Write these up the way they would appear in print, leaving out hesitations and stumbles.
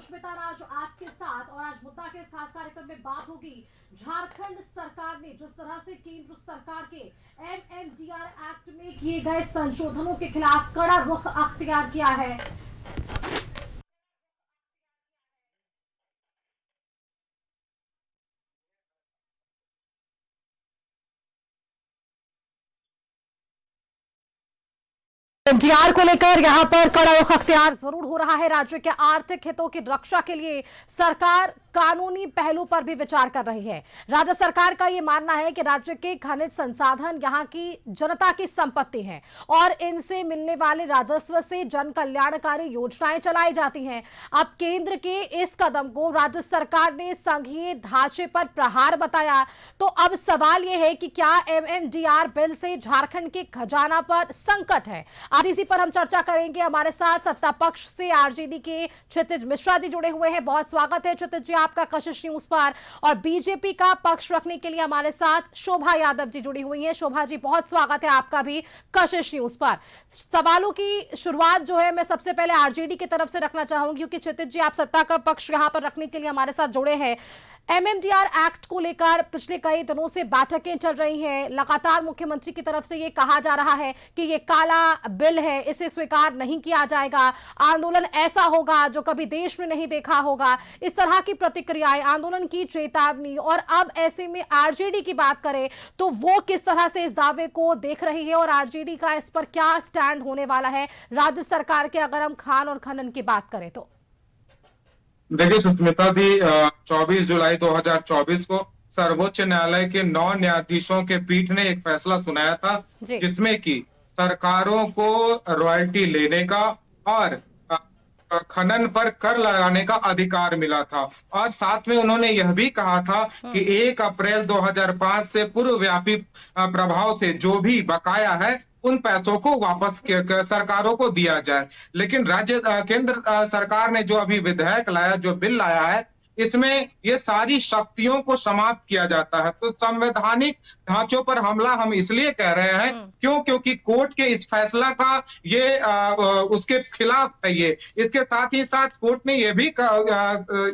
सुष्मिता राज आपके साथ और आज मुद्दा के इस खास कार्यक्रम में बात होगी झारखंड सरकार ने जिस तरह से केंद्र सरकार के एमएमडीआर एक्ट में किए गए संशोधनों के खिलाफ कड़ा रुख अख्तियार किया है। एमडीआर को लेकर यहां पर कड़ा रुख अख्तियार जरूर हो रहा है। राज्य के आर्थिक हितों की रक्षा के लिए सरकार कानूनी पहलू पर भी विचार कर रही है। राज्य सरकार का यह मानना है कि राज्य के खनिज संसाधन यहां की जनता की संपत्ति है और इनसे मिलने वाले राजस्व से जन कल्याणकारी योजनाएं चलाई जाती हैं। अब केंद्र के इस कदम को राज्य सरकार ने संघीय ढांचे पर प्रहार बताया। तो अब सवाल यह है कि क्या एमएमडीआर बिल से झारखंड के खजाना पर संकट है? आज इसी पर हम चर्चा करेंगे। हमारे साथ सत्ता पक्ष से आरजेडी के क्षितिज मिश्रा जी जुड़े हुए हैं। बहुत स्वागत है क्षितिज जी आपका कशिश न्यूज पर। और बीजेपी का पक्ष रखने के लिए हमारे साथ शोभा यादव जी जुड़ी हुई हैं। शोभा जी बहुत स्वागत है आपका भी कशिश न्यूज पर। सवालों की शुरुआत जो है मैं सबसे पहले आरजेडी की तरफ से रखना चाहूंगी क्योंकि क्षितिज जी आप सत्ता का पक्ष यहां पर रखने के लिए हमारे साथ जुड़े हैं। एमएमडीआर एक्ट को लेकर पिछले कई दिनों से बैठकें चल रही हैं। लगातार मुख्यमंत्री की तरफ से यह कहा जा रहा है कि यह काला बिल है, इसे स्वीकार नहीं किया जाएगा, आंदोलन ऐसा होगा जो कभी देश में नहीं देखा होगा। इस तरह की प्रतिक्रियाएं, आंदोलन की चेतावनी। और अब ऐसे में आरजेडी की बात करें तो वो किस तरह से इस दावे को देख रही है और आरजेडी का इस पर क्या स्टैंड होने वाला है राज्य सरकार के, अगर हम खान और खनन की बात करें तो? देखिए सुष्मिता जी, 24 जुलाई 2024 को सर्वोच्च न्यायालय के 9 न्यायाधीशों के पीठ ने एक फैसला सुनाया था जिसमें कि सरकारों को रॉयल्टी लेने का और खनन पर कर लगाने का अधिकार मिला था। और साथ में उन्होंने यह भी कहा था कि 1 अप्रैल 2005 से पूर्वव्यापी प्रभाव से जो भी बकाया है उन पैसों को वापस सरकारों को दिया जाए। लेकिन केंद्र सरकार ने जो अभी विधेयक लाया, जो बिल लाया है, इसमें ये सारी शक्तियों को समाप्त किया जाता है। तो संवैधानिक ढांचों पर हमला हम इसलिए कह रहे हैं क्योंकि कोर्ट के इस फैसला का ये उसके खिलाफ है। ये इसके साथ ही साथ कोर्ट ने यह भी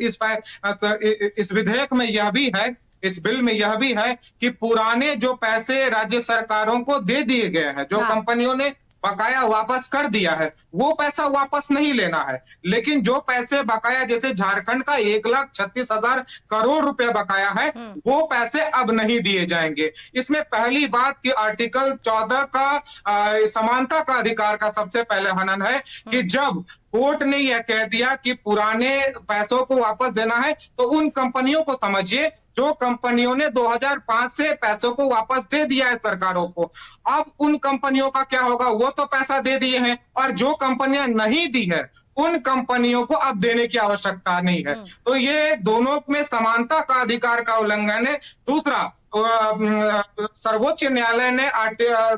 इस विधेयक में यह भी है, इस बिल में यह भी है कि पुराने जो पैसे राज्य सरकारों को दे दिए गए हैं, जो कंपनियों ने बकाया वापस कर दिया है, वो पैसा वापस नहीं लेना है। लेकिन जो पैसे बकाया, जैसे झारखंड का 1,36,000 करोड़ रुपए बकाया है, वो पैसे अब नहीं दिए जाएंगे। इसमें पहली बात कि आर्टिकल 14 का समानता का अधिकार का सबसे पहले हनन है कि जब कोर्ट ने यह कह दिया कि पुराने पैसों को वापस देना है, तो उन कंपनियों को समझिए जो कंपनियों ने 2005 से पैसों को वापस दे दिया है सरकारों को। अब उन कंपनियों का क्या होगा? वो तो पैसा दे दिए हैं और जो कंपनियां नहीं दी है उन कंपनियों को अब देने की आवश्यकता नहीं है। तो ये दोनों में समानता का अधिकार का उल्लंघन है। दूसरा, सर्वोच्च न्यायालय ने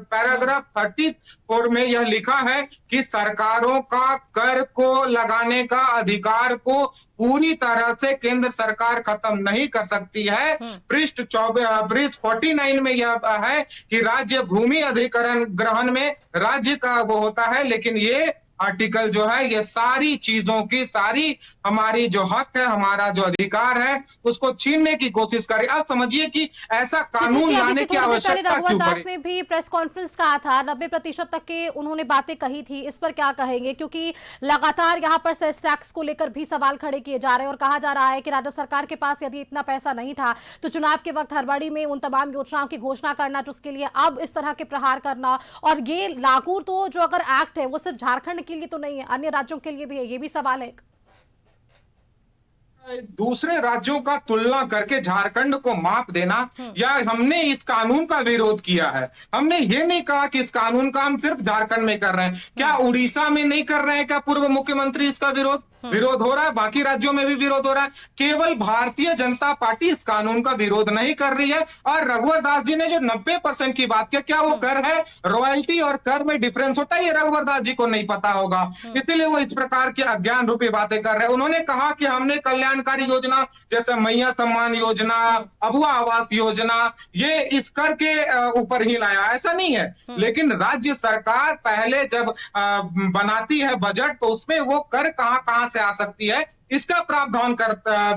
पैराग्राफ 34 में यह लिखा है कि सरकारों का कर को लगाने का अधिकार को पूरी तरह से केंद्र सरकार खत्म नहीं कर सकती है। पृष्ठ 49 में यह है कि राज्य भूमि अधिग्रहण ग्रहण में राज्य का वो होता है, लेकिन ये आर्टिकल जो है ये सारी चीजों की, सारी हमारी जो हक है, हमारा जो अधिकार है, उसको छीनने की कोशिश करे। आप समझिए कि ऐसा कानून लाने की आवश्यकता क्यों पड़ी? ने भी प्रेस कॉन्फ्रेंस कहा था, 90% तक के उन्होंने बातें कही थी। इस पर क्या कहेंगे? क्योंकि लगातार यहाँ पर सेस टैक्स को लेकर भी सवाल खड़े किए जा रहे हैं और कहा जा रहा है कि राज्य सरकार के पास यदि इतना पैसा नहीं था तो चुनाव के वक्त हड़बड़ी में उन तमाम योजनाओं की घोषणा करना, जिसके लिए अब इस तरह के प्रहार करना। और ये लागू तो जो अगर एक्ट है वो सिर्फ झारखंड के लिए तो नहीं है, अन्य राज्यों के लिए भी है, ये भी सवाल है। दूसरे राज्यों का तुलना करके झारखंड को माप देना, या हमने इस कानून का विरोध किया है, हमने ये नहीं कहा कि इस कानून का हम सिर्फ झारखंड में कर रहे हैं। क्या उड़ीसा में नहीं कर रहे हैं? क्या पूर्व मुख्यमंत्री इसका विरोध हो रहा है? बाकी राज्यों में भी विरोध हो रहा है। केवल भारतीय जनता पार्टी इस कानून का विरोध नहीं कर रही है। और रघुवर दास जी ने जो 90% की बात की, क्या वो कर है? रॉयल्टी और कर में डिफरेंस होता है, ये रघुवर दास जी को नहीं पता होगा, इसलिए वो इस प्रकार की अज्ञान रूपी बातें कर रहे हैं। उन्होंने कहा कि हमने कल्याणकारी योजना जैसे मैया सम्मान योजना, अबुआ आवास योजना, ये इस कर के ऊपर ही लाया, ऐसा नहीं है। लेकिन राज्य सरकार पहले जब बनाती है बजट तो उसमें वो कर कहां से आ सकती है, इसका प्रावधान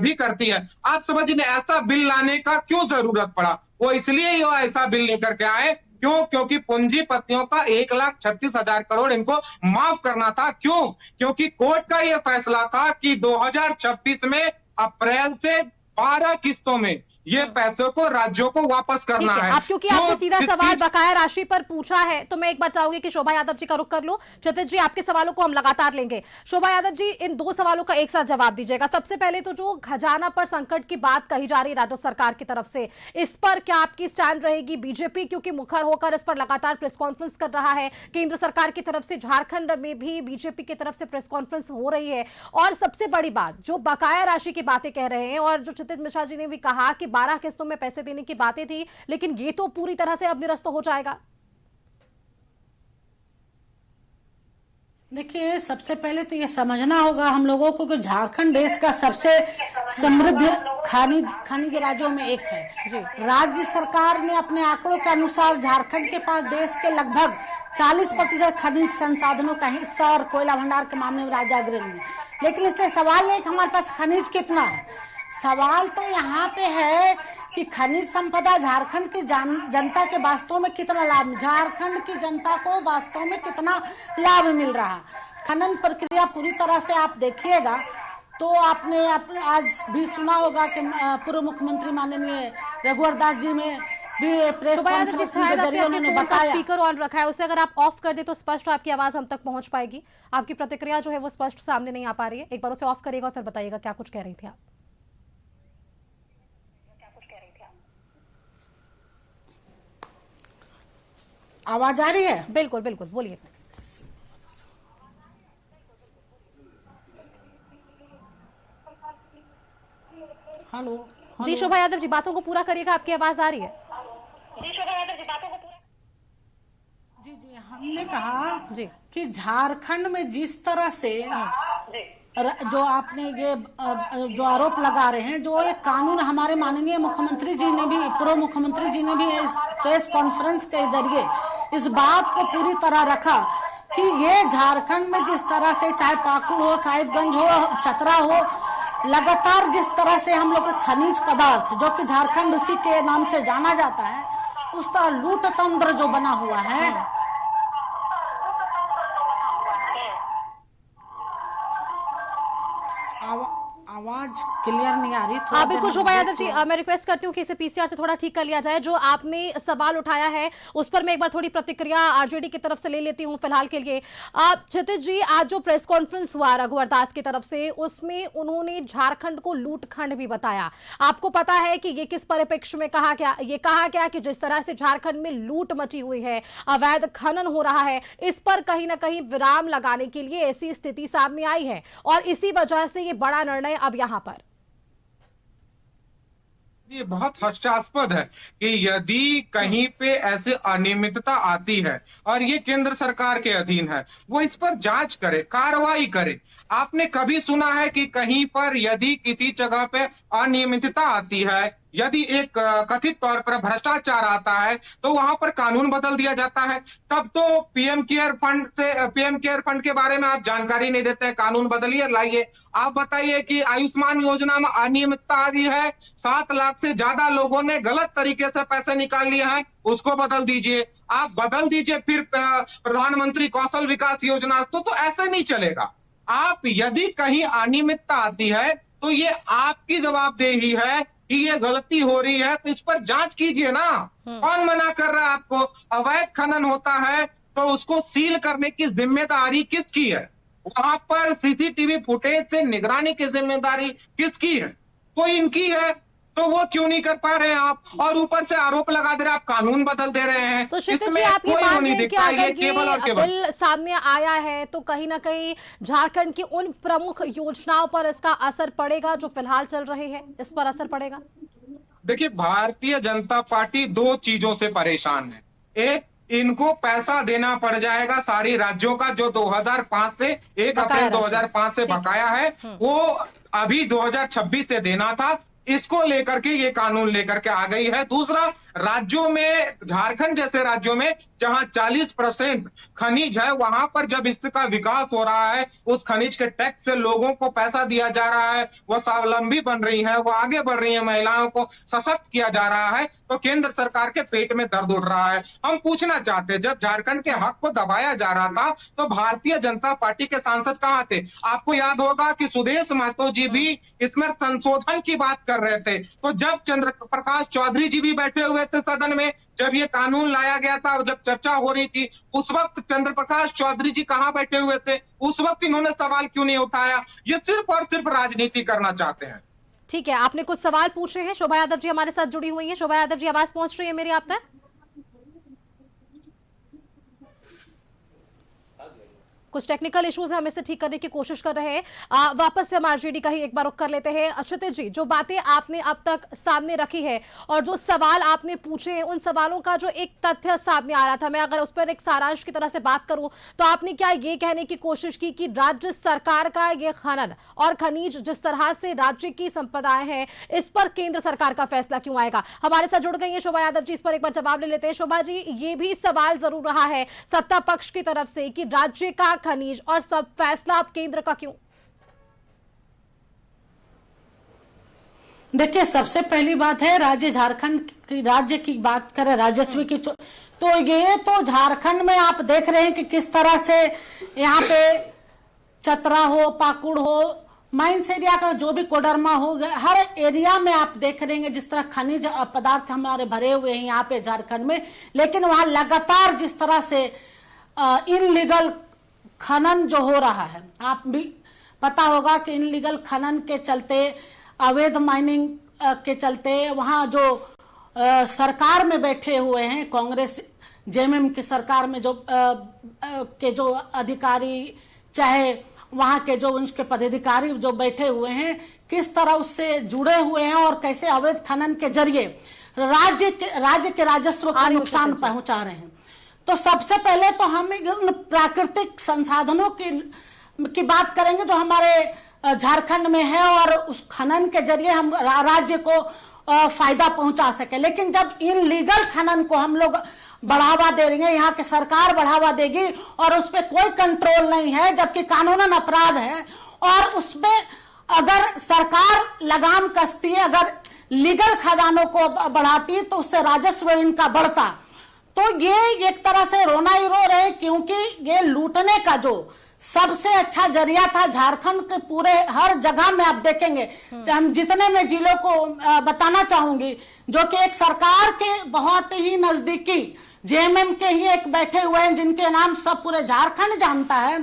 भी करती है। आप समझिए ऐसा बिल लाने का क्यों जरूरत पड़ा? वो इसलिए ये ऐसा बिल लेकर के आए, क्योंकि पूंजीपतियों का 1,36,000 करोड़ इनको माफ करना था। क्यों? क्योंकि कोर्ट का यह फैसला था कि 2026 में अप्रैल से 12 किस्तों में ये पैसों को राज्यों को वापस करना है। आप क्योंकि आपने सीधा सवाल बकाया राशि पर पूछा है, तो मैं एक बार चाहूंगी कि शोभा यादव जी का रुख कर लो। क्षितिज जी, आपके सवालों को हम लगातार लेंगे। शोभा यादव जी, इन दो सवालों का एक साथ जवाब दीजिएगा। सबसे पहले तो जो खजाना पर संकट की बात कही जा रही है राज्य सरकार की तरफ से, इस पर क्या आपकी स्टैंड रहेगी? बीजेपी क्योंकि मुखर होकर इस पर लगातार प्रेस कॉन्फ्रेंस कर रहा है, केंद्र सरकार की तरफ से झारखंड में भी बीजेपी की तरफ से प्रेस कॉन्फ्रेंस हो रही है, और सबसे बड़ी बात जो बकाया राशि की बातें कह रहे हैं, और जो क्षितिज मिश्रा जी ने भी कहा कि 12 किस्तों में पैसे देने की बातें थी, लेकिन ये तो पूरी तरह से अब निरस्त हो जाएगा। देखिए, सबसे पहले तो ये समझना होगा हम लोगों को कि झारखंड देश का सबसे समृद्ध खनिज राज्यों में एक है जी। राज्य सरकार ने अपने आंकड़ों के अनुसार झारखंड के पास देश के लगभग 40% खनिज संसाधनों का हिस्सा और कोयला भंडार के मामले में राज्य अग्रणी है। लेकिन इसलिए सवाल नहीं कि हमारे पास खनिज कितना है, सवाल तो यहाँ पे है कि खनिज संपदा झारखंड की जनता के वास्तव में कितना लाभ, झारखंड की जनता को वास्तव में कितना लाभ मिल रहा। खनन प्रक्रिया पूरी तरह से आप देखिएगा तो आपने आज भी सुना होगा कि पूर्व मुख्यमंत्री माननीय रघुवर दास जी में भी प्रेस कॉन्फ्रेंस के जरिए उन्होंने बताया। स्पीकर ऑन रखा है, उसे अगर आप ऑफ कर दे तो स्पष्ट आपकी आवाज हम तक पहुंच पाएगी। आपकी प्रतिक्रिया जो है वो स्पष्ट सामने नहीं आ पा रही है। एक बार उसे ऑफ करिएगा और फिर बताइएगा क्या कुछ कह रही थी आप। आवाज आ रही है? बिल्कुल बिल्कुल, बोलिए। हेलो जी शोभा यादव जी, बातों को पूरा करिएगा, आपकी आवाज आ रही है। जी शोभा यादव जी, बातों को पूरा। जी हमने कहा जी कि झारखंड में जिस तरह से जो आपने ये जो आरोप लगा रहे हैं, जो एक कानून हमारे माननीय मुख्यमंत्री जी ने भी, पूर्व मुख्यमंत्री जी ने भी इस प्रेस कॉन्फ्रेंस के जरिए इस बात को पूरी तरह रखा कि ये झारखंड में जिस तरह से चाहे पाकुड़ हो, साहिबगंज हो, चतरा हो, लगातार जिस तरह से हम लोग के खनिज पदार्थ जो कि झारखंड उसी के नाम से जाना जाता है, उस तरह लूट तंत्र जो बना हुआ है, आवाज क्लियर नहीं आ रही। हाँ बिल्कुल शोभा यादव जी, मैं रिक्वेस्ट करती हूँ कि इसे पीसीआर से थोड़ा ठीक कर लिया जाए। जो आपने सवाल उठाया है उस पर मैं एक बार थोड़ी प्रतिक्रिया आरजेडी की तरफ से ले लेती हूँ फिलहाल के लिए। क्षितिज जी, आज जो प्रेस कॉन्फ्रेंस हुआ रघुवर दास की तरफ से, उसमें उन्होंने झारखंड को लूटखंड भी बताया। आपको पता है कि ये किस परिप्रेक्ष्य में कहा गया? ये कहा गया कि जिस तरह से झारखंड में लूट मची हुई है, अवैध खनन हो रहा है, इस पर कहीं ना कहीं विराम लगाने के लिए ऐसी स्थिति सामने आई है, और इसी वजह से ये बड़ा निर्णय अब यहाँ पर। ये बहुत हास्यास्पद है कि यदि कहीं पे ऐसे अनियमितता आती है और ये केंद्र सरकार के अधीन है, वो इस पर जांच करे, कार्रवाई करे। आपने कभी सुना है कि कहीं पर यदि किसी जगह पे अनियमितता आती है, यदि एक कथित तौर पर भ्रष्टाचार आता है, तो वहां पर कानून बदल दिया जाता है? तब तो पीएम केयर फंड के बारे में आप जानकारी नहीं देते हैं, कानून बदलिए लाइए। आप बताइए कि आयुष्मान योजना में अनियमितता आ रही है, 7 लाख से ज्यादा लोगों ने गलत तरीके से पैसे निकाल लिए हैं, उसको बदल दीजिए। आप बदल दीजिए फिर प्रधानमंत्री कौशल विकास योजना, तो ऐसे नहीं चलेगा। आप यदि कहीं अनियमितता आती है तो ये आपकी जवाबदेही है कि ये गलती हो रही है, तो इस पर जांच कीजिए ना। कौन मना कर रहा है आपको? अवैध खनन होता है तो उसको सील करने की जिम्मेदारी किसकी है? वहां पर सीसीटीवी फुटेज से निगरानी की जिम्मेदारी किसकी है? तो इनकी है, तो वो क्यों नहीं कर पा रहे हैं आप? और ऊपर से आरोप लगा दे रहे हैं, आप कानून बदल दे रहे हैं। तो इसमें कोई वो नहीं दिखता, ये केवल और केवल बिल सामने आया है तो कहीं ना कहीं झारखंड की उन प्रमुख योजनाओं पर इसका असर पड़ेगा जो फिलहाल चल रहे हैं, इस पर असर पड़ेगा? देखिए, भारतीय जनता पार्टी 2 चीजों से परेशान है। एक, इनको पैसा देना पड़ जाएगा सारी राज्यों का जो 2005 से 1 अप्रैल 2005 से बकाया है, वो अभी 2026 से देना था। इसको लेकर के ये कानून लेकर के आ गई है। दूसरा, राज्यों में, झारखंड जैसे राज्यों में जहां 40% खनिज है, वहां पर जब इसका विकास हो रहा है, उस खनिज के टैक्स से लोगों को पैसा दिया जा रहा है, वो स्वावलंबी बन रही है, वो आगे बढ़ रही है, महिलाओं को सशक्त किया जा रहा है, तो केंद्र सरकार के पेट में दर्द उठ रहा है। हम पूछना चाहते हैं, जब झारखंड के हक को दबाया जा रहा था तो भारतीय जनता पार्टी के सांसद कहां थे? आपको याद होगा कि सुदेश महतो जी भी इसमें संशोधन की बात कर रहे थे। तो जब चंद्र प्रकाश चौधरी जी भी बैठे हुए थे सदन में, जब ये कानून लाया गया था, जब चर्चा हो रही थी, उस वक्त चंद्र प्रकाश चौधरी जी कहां बैठे हुए थे? उस वक्त इन्होंने सवाल क्यों नहीं उठाया? ये सिर्फ और सिर्फ राजनीति करना चाहते हैं। ठीक है, आपने कुछ सवाल पूछे हैं। शोभा यादव जी हमारे साथ जुड़ी हुई है। शोभा यादव जी, आवाज पहुंच रही है मेरी आप तक? कुछ टेक्निकल इश्यूज है, हम इसे ठीक करने की कोशिश कर रहे हैं। वापस से हम आरजेडी का ही एक बार रुख कर लेते हैं। क्षितिज जी, जो बातें आपने अब तक सामने रखी है और जो सवाल आपने पूछे हैं, उन सवालों का जो एक तथ्य सामने आ रहा था, मैं अगर उस पर एक सारांश की तरह से बात करूं तो आपने क्या ये कहने की कोशिश की कि राज्य सरकार का ये खनन और खनिज जिस तरह से राज्य की संपदाएं हैं, इस पर केंद्र सरकार का फैसला क्यों आएगा? हमारे साथ जुड़ गई है शोभा यादव जी, इस पर एक बार जवाब ले लेते हैं। शोभा जी, ये भी सवाल जरूर रहा है सत्ता पक्ष की तरफ से कि राज्य का खनिज और सब फैसला अब केंद्र का क्यों? देखिए, सबसे पहली बात है, राज्य झारखंड की, राज्य की बात करें, राजस्व की, तो ये तो झारखंड में आप देख रहे हैं कि किस तरह से यहाँ पे चतरा हो, पाकुड़ हो, माइंस एरिया का जो भी कोडरमा हो गया, हर एरिया में आप देख रहे हैं जिस तरह खनिज पदार्थ हमारे भरे हुए हैं यहाँ पे झारखंड में। लेकिन वहां लगातार जिस तरह से इनलीगल खनन जो हो रहा है, आप भी पता होगा कि इनलीगल खनन के चलते, अवैध माइनिंग के चलते, वहां जो सरकार में बैठे हुए हैं, कांग्रेस जेएमएम की सरकार में जो अधिकारी, चाहे वहां के जो उनके पदाधिकारी जो बैठे हुए हैं, किस तरह उससे जुड़े हुए हैं और कैसे अवैध खनन के जरिए राज्य के राजस्व को नुकसान पहुंचा रहे हैं। तो सबसे पहले तो हम उन प्राकृतिक संसाधनों की बात करेंगे जो हमारे झारखंड में है और उस खनन के जरिए हम राज्य को फायदा पहुंचा सके। लेकिन जब इनलीगल खनन को हम लोग बढ़ावा दे रहे हैं, यहाँ की सरकार बढ़ावा देगी और उस पर कोई कंट्रोल नहीं है, जबकि कानूनन अपराध है, और उसमें अगर सरकार लगाम कसती है, अगर लीगल खदानों को बढ़ाती तो उससे राजस्व इनका बढ़ता। तो ये एक तरह से रोना ही रो रहे, क्योंकि ये लूटने का जो सबसे अच्छा जरिया था झारखंड के पूरे हर जगह में आप देखेंगे। हम जितने मैं जिलों को बताना चाहूंगी, जो कि एक सरकार के बहुत ही नजदीकी जेएमएम के ही एक बैठे हुए हैं, जिनके नाम सब पूरे झारखंड जानता है,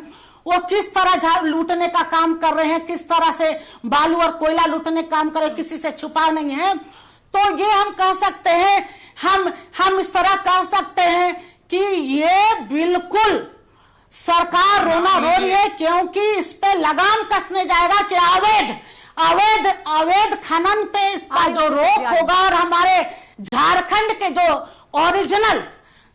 वो किस तरह लूटने का काम कर रहे हैं, किस तरह से बालू और कोयला लूटने का काम कर रहे हैं, किसी से छुपा नहीं है। तो ये हम कह सकते हैं, हम इस तरह कह सकते हैं कि ये बिल्कुल सरकार रोना रो रही है, क्योंकि इस पे लगाम कसने जाएगा कि अवैध खनन पे इसका जो रोक होगा, और हमारे झारखंड के जो ओरिजिनल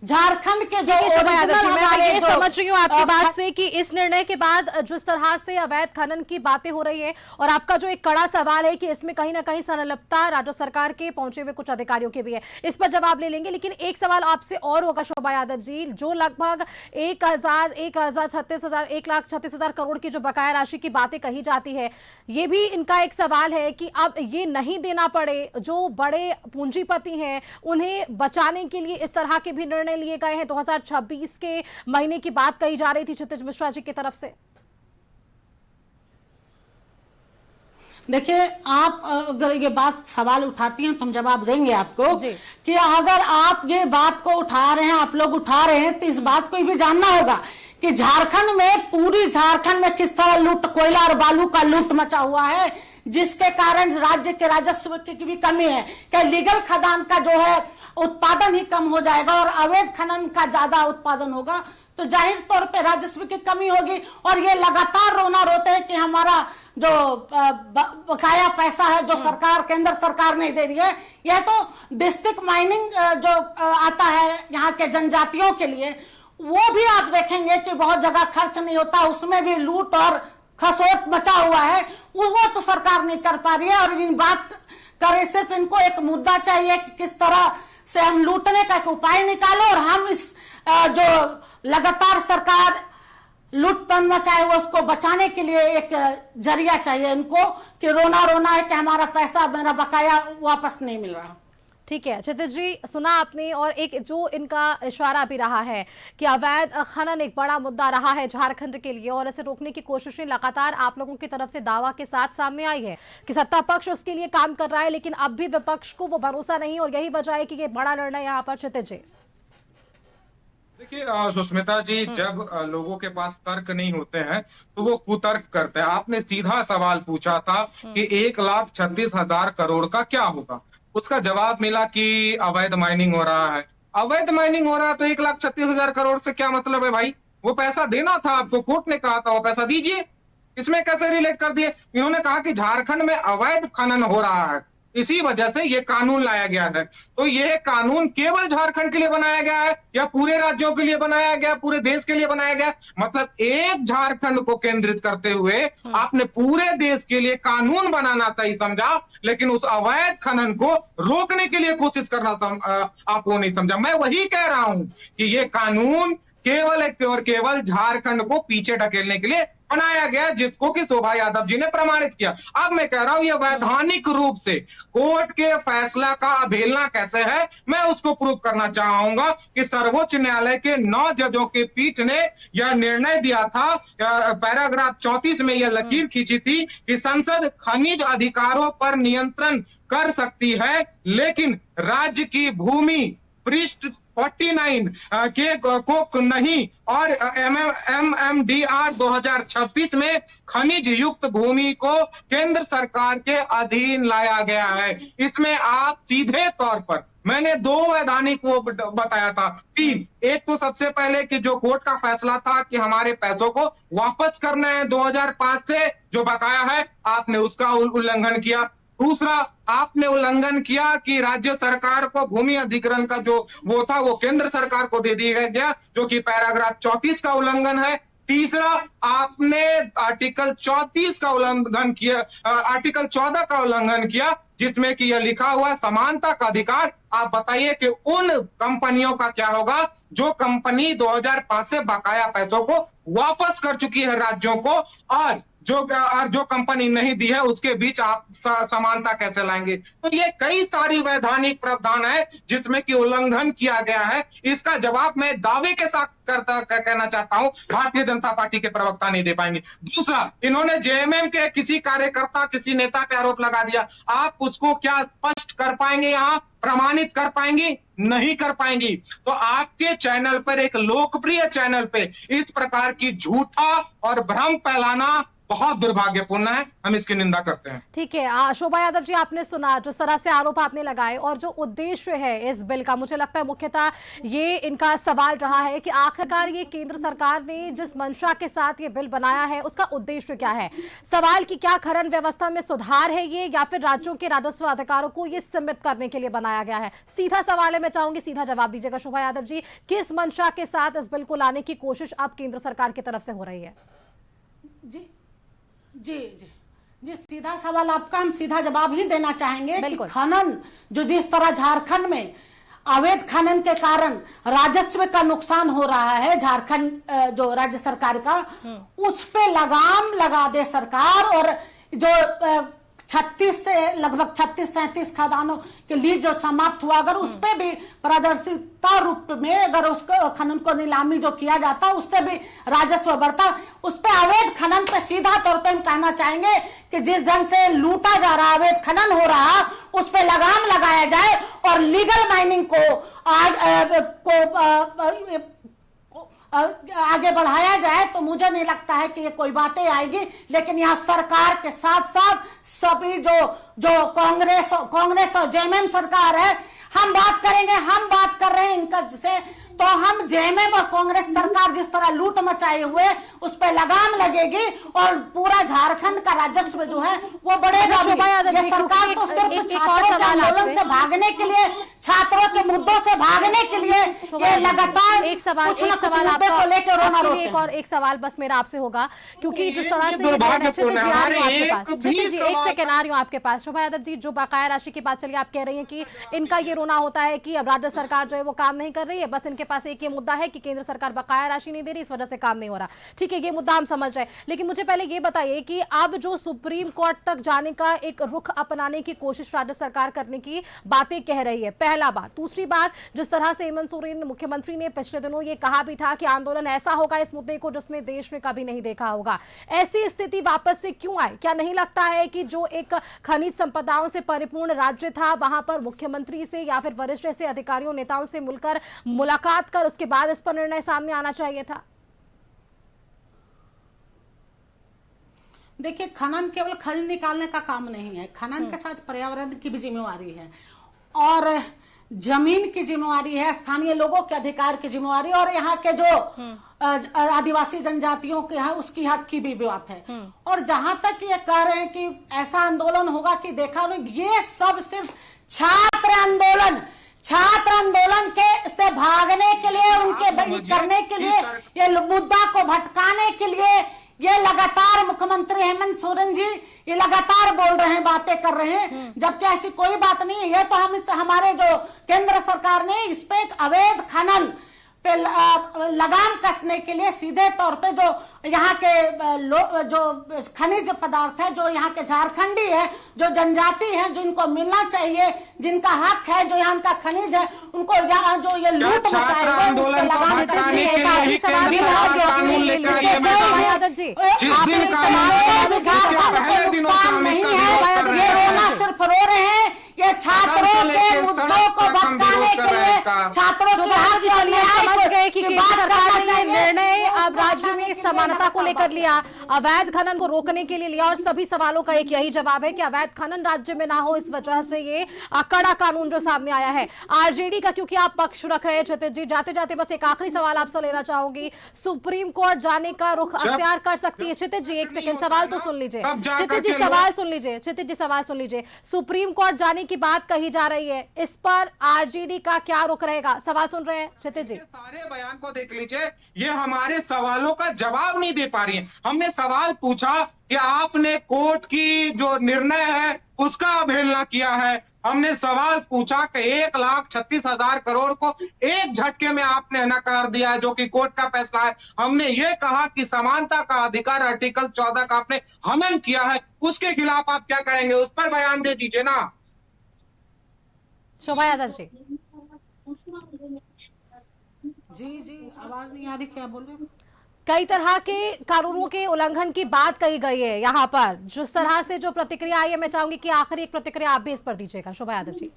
झारखंड के जो मैं ये समझ रही हूँ आपकी बात से कि इस निर्णय के बाद जिस तरह से अवैध खनन की बातें हो रही है, और आपका जो एक कड़ा सवाल है कि इसमें कहीं ना कहीं संलिप्तता राज्य सरकार के पहुंचे हुए कुछ अधिकारियों की भी है, इस पर जवाब ले लेंगे। लेकिन एक सवाल आपसे और होगा शोभा यादव जी, जो लगभग 1,36,000 करोड़ की जो बकाया राशि की बातें कही जाती है, ये भी इनका एक सवाल है कि अब ये नहीं देना पड़े, जो बड़े पूंजीपति हैं उन्हें बचाने के लिए इस तरह के भी निर्णय लिए गए हैं। 2026 के महीने की बात कही जा रही थी क्षितिज मिश्रा जी की तरफ से। देखिए, आप अगर ये बात सवाल उठाती हैं तो हम जवाब देंगे आपको कि अगर आप ये बात को उठा रहे हैं, आप लोग उठा रहे हैं, तो इस बात को भी जानना होगा कि झारखंड में, पूरी झारखंड में किस तरह लूट, कोयला और बालू का लूट मचा हुआ है, जिसके कारण राज्य के राजस्व की भी कमी है। क्या लीगल खदान का जो है उत्पादन ही कम हो जाएगा और अवैध खनन का ज्यादा उत्पादन होगा, तो जाहिर तौर पे राजस्व की कमी होगी। और ये लगातार रोना रोते हैं कि हमारा जो बकाया पैसा है जो सरकार, केंद्र सरकार नहीं दे रही है। यह तो डिस्ट्रिक्ट माइनिंग जो आता है यहाँ के जनजातियों के लिए, वो भी आप देखेंगे कि बहुत जगह खर्च नहीं होता, उसमें भी लूट और खसोट मचा हुआ है, वो तो सरकार नहीं कर पा रही है। और इन बात करे, सिर्फ इनको एक मुद्दा चाहिए कि किस तरह से हम लूटने का एक उपाय निकालो और हम इस जो लगातार सरकार लूट तन मचाए वो उसको बचाने के लिए एक जरिया चाहिए इनको कि रोना रोना है कि हमारा पैसा, मेरा बकाया वापस नहीं मिल रहा। ठीक है क्षितिज जी, सुना आपने। और एक जो इनका इशारा भी रहा है कि अवैध खनन एक बड़ा मुद्दा रहा है झारखंड के लिए, और इसे रोकने की कोशिशें लगातार आप लोगों की तरफ से दावा के साथ सामने आई है कि सत्ता पक्ष उसके लिए काम कर रहा है, लेकिन अब भी विपक्ष को वो भरोसा नहीं, और यही वजह है कि ये बड़ा निर्णय यहाँ पर। क्षितिज जी देखिए सुष्मिता जी, जब लोगों के पास तर्क नहीं होते हैं तो वो कुतर्क करते हैं। आपने सीधा सवाल पूछा था कि 1,36,000 करोड़ का क्या होगा, उसका जवाब मिला कि अवैध माइनिंग हो रहा है। अवैध माइनिंग हो रहा है तो 1,36,000 करोड़ से क्या मतलब है भाई? वो पैसा देना था आपको, कोर्ट ने कहा था वो पैसा दीजिए। इसमें कैसे रिलेट कर दिए? इन्होंने कहा कि झारखंड में अवैध खनन हो रहा है, इसी वजह से ये कानून लाया गया है। तो ये कानून केवल झारखंड के लिए बनाया गया है या पूरे राज्यों के लिए बनाया गया, पूरे देश के लिए बनाया गया? मतलब एक झारखंड को केंद्रित करते हुए आपने पूरे देश के लिए कानून बनाना सही समझा, लेकिन उस अवैध खनन को रोकने के लिए कोशिश करना आप वो नहीं समझा। मैं वही कह रहा हूं कि ये कानून केवल एक और केवल झारखंड को पीछे ढकेलने के लिए बनाया गया, जिसको कि शोभा यादव जी ने प्रमाणित किया। अब मैं कह रहा हूं ये वैधानिक रूप से कोर्ट के फैसला का अवहेलना कैसे है, मैं उसको प्रूव करना चाहूंगा कि सर्वोच्च न्यायालय के 9 जजों के पीठ ने यह निर्णय दिया था, पैराग्राफ 34 में यह लकीर खींची थी कि संसद खनिज अधिकारों पर नियंत्रण कर सकती है, लेकिन राज्य की भूमि पृष्ठ 49 के को नहीं। और MMDR 2026 में खनिज युक्त भूमि को केंद्र सरकार के अधीन लाया गया है। इसमें आप सीधे तौर पर, मैंने 2 वैधानिक वो बताया था, 3। एक तो सबसे पहले कि जो कोर्ट का फैसला था कि हमारे पैसों को वापस करना है 2005 से जो बकाया है, आपने उसका उल्लंघन किया। दूसरा, आपने उल्लंघन किया कि राज्य सरकार को भूमि अधिग्रहण का जो वो था वो केंद्र सरकार को दे दिया गया, जो कि पैराग्राफ 34 का उल्लंघन है। तीसरा, आपने आर्टिकल 34 का उल्लंघन किया, आर्टिकल 14 का उल्लंघन किया, जिसमें कि यह लिखा हुआ है समानता का अधिकार। आप बताइए कि उन कंपनियों का क्या होगा जो कंपनी 2005 से बकाया पैसों को वापस कर चुकी है राज्यों को, और जो कंपनी नहीं दी है उसके बीच आप समानता कैसे लाएंगे? तो ये कई सारी वैधानिक प्रावधान है जिसमें कि उल्लंघन किया गया है। इसका जवाब मैं दावे के साथ कहना चाहता हूं, भारतीय जनता पार्टी के प्रवक्ता नहीं दे पाएंगे। दूसरा, इन्होंने JMM के किसी कार्यकर्ता, किसी नेता पे आरोप लगा दिया, आप उसको क्या स्पष्ट कर पाएंगे, यहाँ प्रमाणित कर पाएंगी? नहीं कर पाएंगी। तो आपके चैनल पर, एक लोकप्रिय चैनल पे, इस प्रकार की झूठा और भ्रम फैलाना बहुत दुर्भाग्यपूर्ण है, हम इसकी निंदा करते हैं। ठीक है शोभा यादव जी, आपने सुना जिस तरह से आरोप आपने लगाए, और जो उद्देश्य है इस बिल का, मुझे लगता है मुख्यतः ये इनका सवाल रहा है कि आखिरकार ये केंद्र सरकार ने जिस मंशा के साथ ये बिल बनाया है उसका उद्देश्य क्या है। सवाल कि क्या खनन व्यवस्था में सुधार है ये, या फिर राज्यों के राजस्व अधिकारों को ये सीमित करने के लिए बनाया गया है? सीधा सवाल है, मैं चाहूंगी सीधा जवाब दीजिएगा शोभा यादव जी, किस मंशा के साथ इस बिल को लाने की कोशिश अब केंद्र सरकार की तरफ से हो रही है? जी जी जी जी, सीधा सवाल आपका, हम सीधा जवाब ही देना चाहेंगे कि खनन जो जिस तरह झारखंड में अवैध खनन के कारण राजस्व का नुकसान हो रहा है, झारखंड जो राज्य सरकार का, उस पे लगाम लगा दे सरकार, और जो 36 से लगभग 36-37 खदानों के लिए जो समाप्त हुआ, अगर उस पे भी पारदर्शिता रूप में अगर उसको खनन को नीलामी जो किया जाता, उससे भी राजस्व बढ़ता। उस पे अवैध खनन पे सीधा तौर पे हम कहना चाहेंगे कि जिस ढंग से लूटा जा रहा, अवैध खनन हो रहा, उस पे लगाम लगाया जाए और लीगल माइनिंग को आगे बढ़ाया जाए, तो मुझे नहीं लगता है कि ये कोई बातें आएगी। लेकिन यहाँ सरकार के साथ साथ सभी जो कांग्रेस और JMM सरकार है, हम बात करेंगे, हम बात कर रहे हैं इनका, जैसे तो हम जेएमएम और कांग्रेस सरकार जिस तरह लूट मचाए हुए उस पर लगाम लगेगी और पूरा झारखंड का राजस्व जो है वो बढ़ेगा। ये सरकार तो सिर्फ छात्रों के आंदोलन से भागने के लिए, छात्रों के मुद्दों से भागने के लिए ये लगातार एक सवाल एक सवाल बस मेरा आपसे होगा, क्योंकि जिस तरह से एक सेकंड आ रही हूँ आपके पास। शोभा यादव जी, जो बकाया राशि की बात चली, आप कह रही हैं कि इनका ये रोना होता है कि अब राज्य सरकार जो है वो काम नहीं कर रही है, बस इनके पास एक ये मुद्दा है कि केंद्र सरकार बकाया राशि नहीं दे रही, इस वजह से काम नहीं हो रहा। ठीक है, ये मुद्दा हम समझ रहे हैं, लेकिन मुझे पहले ये बताइए कि अब जो सुप्रीम कोर्ट तक जाने का एक रुख अपनाने की कोशिश राज्य सरकार करने की बातें कह रही है, पहला बात। दूसरी बात, जिस तरह से हेमंत सोरेन मुख्यमंत्री ने पिछले दिनों ये कहा भी था कि आंदोलन ऐसा होगा इस मुद्दे को जिसमें देश ने कभी नहीं देखा होगा, ऐसी स्थिति वापस से क्यों आई? क्या नहीं लगता है कि जो एक खनिज संपदाओं से परिपूर्ण राज्य था, वहां पर मुख्यमंत्री से या फिर वरिष्ठ ऐसे अधिकारियों नेताओं से मिलकर मुलाकात कर उसके बाद इस पर निर्णय सामने आना चाहिए था? देखिए, खनन केवल खनिज निकालने का काम नहीं है, खनन के साथ पर्यावरण की भी जिम्मेवारी है और जमीन की जिम्मेवारी है, स्थानीय लोगों के अधिकार की जिम्मेवारी, और यहाँ के जो आदिवासी जनजातियों के यहाँ उसकी हक की भी बात है। और जहां तक ये कह रहे हैं कि ऐसा आंदोलन होगा कि देखा नहीं, ये सब सिर्फ छात्र आंदोलन के से भागने के लिए, उनके करने के लिए, ये मुद्दा को भटकाने के लिए ये लगातार मुख्यमंत्री हेमंत सोरेन जी ये लगातार बोल रहे हैं, बातें कर रहे हैं, जबकि ऐसी कोई बात नहीं है। ये तो हमारे जो केंद्र सरकार ने इस पे एक अवैध खनन पे लगाम कसने के लिए सीधे तौर पे जो यहाँ के जो खनिज पदार्थ है, जो यहाँ के झारखंडी है, जो जनजाति है, जिनको मिलना चाहिए, जिनका हक है, जो यहाँ का खनिज है, उनको यहाँ जो ये लूट मचाए ये रोना सिर्फ रो रहे हैं, ये छात्रों के मुद्दों को भटकाने के लिए, छात्रों के हक के लिए समझ गए कि केंद्र सरकार ने ये निर्णय अब राज्य में समानता को लेकर लिया, अवैध खनन को रोकने के लिए लिया, और सभी सवालों का एक यही जवाब है कि अवैध खनन राज्य में ना हो, इस वजह से ये कड़ा कानून जो सामने आया है। आरजेडी का क्योंकि आप पक्ष रख रहे हैं क्षितिज जी, जाते जाते बस एक आखिरी सवाल आपसे लेना चाहूंगी, सुप्रीम कोर्ट जाने का रुख अख्तियार कर सकती है? क्षितिज जी एक सेकंड, सवाल तो सुन लीजिए, क्षितिज जी सवाल सुन लीजिए, क्षितिज जी सवाल सुन लीजिए। सुप्रीम कोर्ट जाने की बात कही जा रही है, इस पर आरजेडी का क्या रुख रहेगा? सवाल सुन रहे हैं क्षितिज जी? सारे बयान को देख लीजिए, ये हमारे सवालों का जवाब नहीं दे पा रही है। हमने सवाल पूछा कि आपने कोर्ट की जो निर्णय है उसका अवहेलना किया है, हमने सवाल पूछा कि 1,36,000 करोड़ को एक झटके में आपने नकार दिया है जो कि कोर्ट का फैसला है। हमने ये कहा कि समानता का अधिकार आर्टिकल 14 का आपने हनन किया है, उसके खिलाफ आप क्या करेंगे? उस पर बयान दे दीजिए ना। शोभा यादव जी। जी आवाज नहीं आ रही, क्या बोल रहे हैं? कई तरह के कानूनों के उल्लंघन की बात कही गई है यहाँ पर, जिस तरह से जो प्रतिक्रिया आई है, मैं चाहूंगी कि आखिरी एक प्रतिक्रिया आप भी इस पर दीजिएगा। शोभा यादव जी।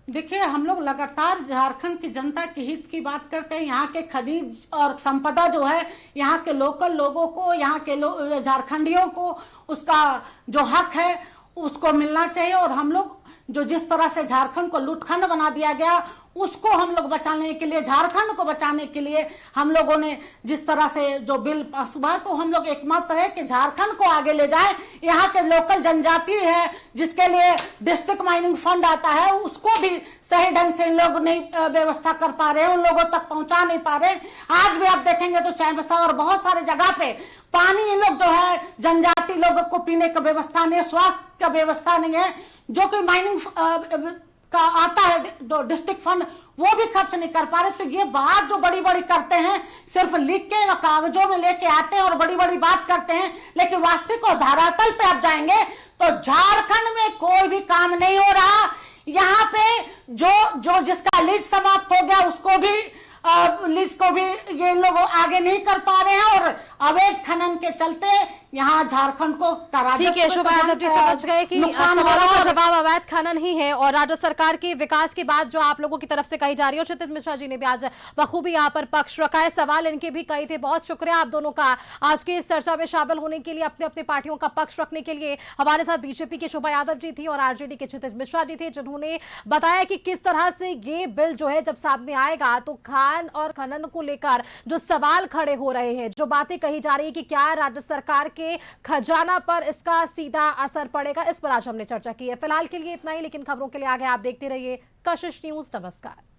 देखिए, हम लोग लगातार झारखंड की जनता के हित की बात करते हैं, यहाँ के खनिज और संपदा जो है, यहाँ के लोकल लोगों को, यहाँ के झारखंडियों को उसका जो हक है उसको मिलना चाहिए, और हम लोग जो जिस तरह से झारखंड को लूटखंड बना दिया गया उसको हम लोग बचाने के लिए, झारखंड को बचाने के लिए हम लोगों ने जिस तरह से जो बिल पास हुआ है, तो हम लोग एकमत है कि झारखंड को आगे ले जाए। यहाँ के लोकल जनजाति है जिसके लिए डिस्ट्रिक्ट माइनिंग फंड आता है, उसको भी सही ढंग से इन लोग नहीं व्यवस्था कर पा रहे, उन लोगों तक पहुंचा नहीं पा रहे। आज भी आप देखेंगे तो चाईबासा और बहुत सारे जगह पे पानी इन लोग जो है जनजाति लोगों को पीने का व्यवस्था नहीं है, स्वास्थ्य का व्यवस्था नहीं है, जो कि माइनिंग का आता है जो डिस्ट्रिक्ट फंड वो भी खर्च नहीं कर पा रहे। तो ये बात जो बड़ी बड़ी करते हैं, सिर्फ लिख के व कागजों में लेके आते हैं और बड़ी बड़ी बात करते हैं, लेकिन वास्तविक और धरातल पे आप जाएंगे तो झारखंड में कोई भी काम नहीं हो रहा। यहाँ पे जो जिसका लीज समाप्त हो गया उसको भी लीज को भी ये लोग आगे नहीं कर पा रहे हैं, और अवैध खनन के चलते यहाँ झारखंड को ठीक है शोभा यादव जी, समझ गए कि सवालों का जवाब अवैध खनन ही है और राज्य सरकार के विकास की बात जो आप लोगों की तरफ से कही जा रही है। क्षितिज मिश्रा जी ने भी आज बखूबी यहाँ पर पक्ष रखा है, सवाल इनके भी कई थे। बहुत शुक्रिया आप दोनों का आज की इस चर्चा में शामिल होने के लिए, अपने अपने पार्टियों का पक्ष रखने के लिए। हमारे साथ बीजेपी की शोभा यादव जी थी और आरजेडी के क्षितिज मिश्रा जी थे, जिन्होंने बताया कि किस तरह से ये बिल जो है जब सामने आएगा तो खान और खनन को लेकर जो सवाल खड़े हो रहे हैं, जो बातें कही जा रही है कि क्या राज्य सरकार के खजाना पर इसका सीधा असर पड़ेगा, इस पर आज हमने चर्चा की है। फिलहाल के लिए इतना ही, लेकिन खबरों के लिए आगे आप देखते रहिए कशिश न्यूज। नमस्कार।